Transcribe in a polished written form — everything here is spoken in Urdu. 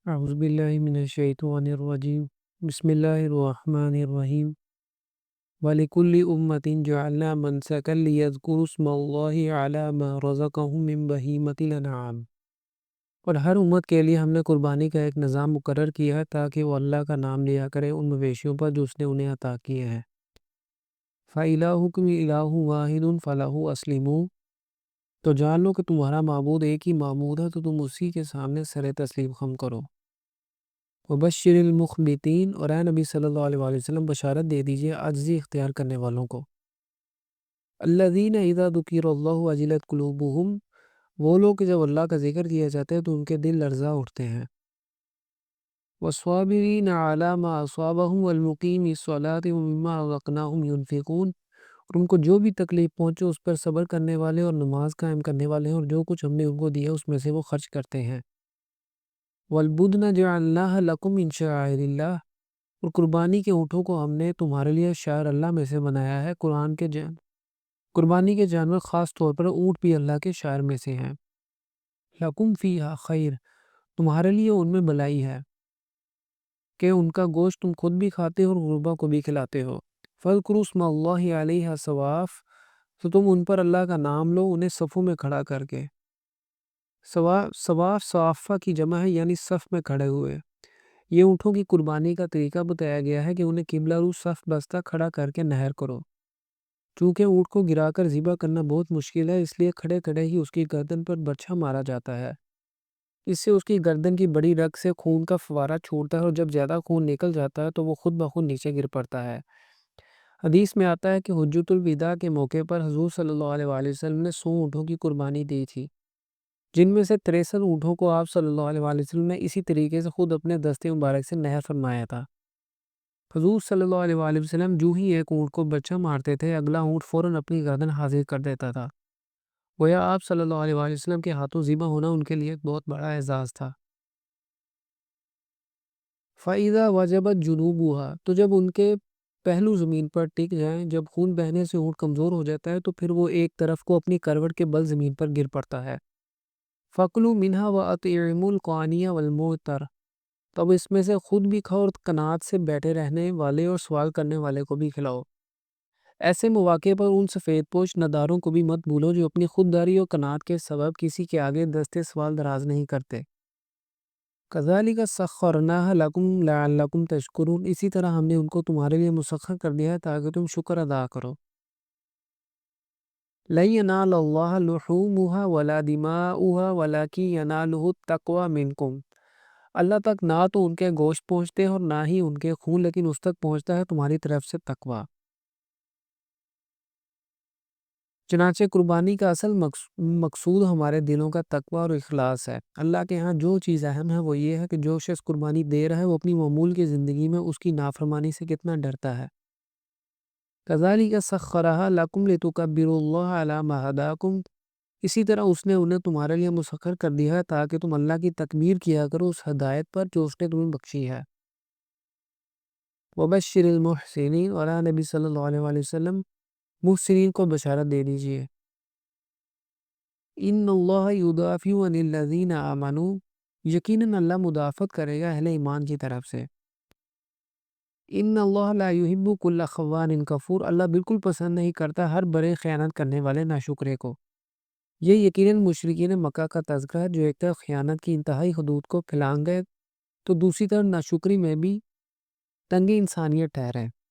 اعوذ باللہ من الشیطان الرجیم بسم اللہ الرحمن الرحیم وَلِكُلِّ أُمَّةٍ جَعَلْنَا مَنْسَكًا لِيَذْكُرُوا اسْمَ اللَّهِ عَلَى مَا رَزَقَهُم مِّن بَهِيمَةِ الْأَنْعَامِ۔ اور ہر امت کے لیے ہم نے قربانی کا ایک نظام مقرر کیا ہے تاکہ وہ اللہ کا نام لیا کرے ان مویشیوں پر جو اس نے انہیں عطا کیے ہیں۔ فَإِلَٰهُكُمْ إِلَٰهٌ وَاحِدٌ فَلَهُ أَسْلِمُوا، تو جان لو کہ تمہارا معبود ایک ہی معبود ہے تو تم اسی کے سامنے سر تسلیم خم کرو۔ وبشر المخبتین، اور اے نبی صلی اللہ علیہ وآلہ وسلم بشارت دے دیجئے عاجزی اختیار کرنے والوں کو۔ الذین اذا ذکر اللہ وجلت قلوبہم، وہ لوگ کہ جب اللہ کا ذکر کیا جاتا ہے تو ان کے دل لرزا اٹھتے ہیں۔ والصابرین علی ما اصابہم والمقیم الصلاۃ ومما رزقناہم ینفقون، اور ان کو جو بھی تکلیف پہنچے اس پر صبر کرنے والے اور نماز قائم کرنے والے ہیں، اور جو کچھ ہم نے ان کو دیا اس میں سے وہ خرچ کرتے ہیں۔ والبدن جعلناها لکم من شعائر اللہ، اور قربانی کے اونٹوں کو ہم نے تمہارے لیے شعائر اللہ میں سے بنایا ہے۔ قربانی کے جانور خاص طور پر اونٹ بھی اللہ کے شعائر میں سے ہیں۔ لکم فیہا خیر، تمہارے لیے ان میں بھلائی ہے کہ ان کا گوشت تم خود بھی کھاتے ہو اور غربا کو بھی کھلاتے ہو۔ فاذکروا اسم اللہ علیہا صواف، تو تم ان پر اللہ کا نام لو انہیں صفوں میں کھڑا کر کے۔ صواف صوافہ کی جمع ہے، یعنی صف میں کھڑے ہوئے۔ یہ اونٹوں کی قربانی کا طریقہ بتایا گیا ہے کہ انہیں قبلہ رو صف بستہ کھڑا کر کے نحر کرو۔ چونکہ اونٹ کو گرا کر ذبح کرنا بہت مشکل ہے، اس لیے کھڑے کھڑے ہی اس کی گردن پر برچھا مارا جاتا ہے۔ اس سے اس کی گردن کی بڑی رگ سے خون کا فوارہ چھوٹتا ہے، اور جب زیادہ خون نکل جاتا ہے تو وہ خود بخود نیچے گر پڑتا ہے۔ حدیث میں آتا ہے کہ حجۃ الوداع کے موقع پر حضور صلی اللہ علیہ وآلہ وسلم نے 100 اونٹوں کی قربانی دی تھی، جن میں سے 63 اونٹوں کو آپ صلی اللہ علیہ وآلہ وسلم نے اسی طریقے سے خود اپنے دستے مبارک سے نحر فرمایا تھا۔ حضور صلی اللہ علیہ وآلہ وسلم جو ہی ایک اونٹ کو برچھا مارتے تھے، اگلا اونٹ فوراً اپنی گردن حاضر کر دیتا تھا۔ گویا آپ صلی اللہ علیہ وآلہ وسلم کے ہاتھوں ذبح ہونا ان کے لیے ایک بہت بڑا اعزاز تھا۔ فَإِذَا وَجَبَتْ جُنُوبُهَا، تو جب ان کے پہلو زمین پر ٹک جائیں، جب خون بہنے سے اونٹ کمزور ہو جاتا ہے تو پھر وہ ایک طرف کو اپنی کروٹ کے بل زمین پر گر پڑتا ہے۔ فَكُلُوا مِنْهَا وَأَطْعِمُوا الْقَانِيَ وَالْمُعْتَرَ، تب اس میں سے خود بھی کھاؤ اور قناعت سے بیٹھے رہنے والے اور سوال کرنے والے کو بھی کھلاؤ۔ ایسے مواقع پر ان سفید پوش نداروں کو بھی مت بھولو جو اپنی خودداری اور قناعت کے سبب کسی کے آگے دستے سوال دراز نہیں کرتے۔ كَذَلِكَ سَخَّرْنَاهَا لَكُمْ لَعَلَّكُمْ تَشْكُرُونَ، اسی طرح ہم نے ان کو تمہارے لیے مسخر کر دیا ہے تاکہ تم شکر ادا کرو۔ لَن يَنَالَ اللَّهَ لُحُومُهَا وَلَا دِمَاؤُهَا وَلَكِن يَنَالُهُ التَّقْوَىٰ مِنكُمْ، اللہ تک نہ تو ان کے گوشت پہنچتے اور نہ ہی ان کے خون، لیکن اس تک پہنچتا ہے تمہاری طرف سے تقوی۔ چنانچہ قربانی کا اصل مقصود ہمارے دلوں کا تقوی اور اخلاص ہے۔ اللہ کے ہاں جو چیز اہم ہے وہ یہ ہے کہ جو شخص قربانی دے رہا ہے وہ اپنی معمول کی زندگی میں اس کی نافرمانی سے کتنا ڈرتا ہے۔ كَذَلِكَ سَخَّرَهَا لَكُمْ لِتُكَبِّرُوا اللَّهَ عَلَىٰ مَا هَدَاكُمْ، اسی طرح اس نے انہیں تمہارے لیے مسخر کر دیا ہے تاکہ تم اللہ کی تکبیر کیا کرو اس ہدایت پر جو اس نے تمہیں بخشی ہے۔ وَبَشِّرِ الْمُحْسِنِينَ، اور اے نبی صلی اللہ علیہ وآلہ وسلم محسنین کو بشارت دے دیجئے۔ ان اللہ یدافع عن الذین آمنوا، یقیناً اللہ مدافعت کرے گا اہل ایمان کی طرف سے۔ ان اللہ لا یحب کل خوان کفور، اللہ بالکل پسند نہیں کرتا ہر بڑے خیانت کرنے والے ناشکرے کو۔ یہ یقیناً مشرکین مکہ کا تذکرہ ہے جو ایک طرف خیانت کی انتہائی حدود کو پھیلانگ گئے تو دوسری طرف ناشکری میں بھی تنگ انسانیت ٹھہرے۔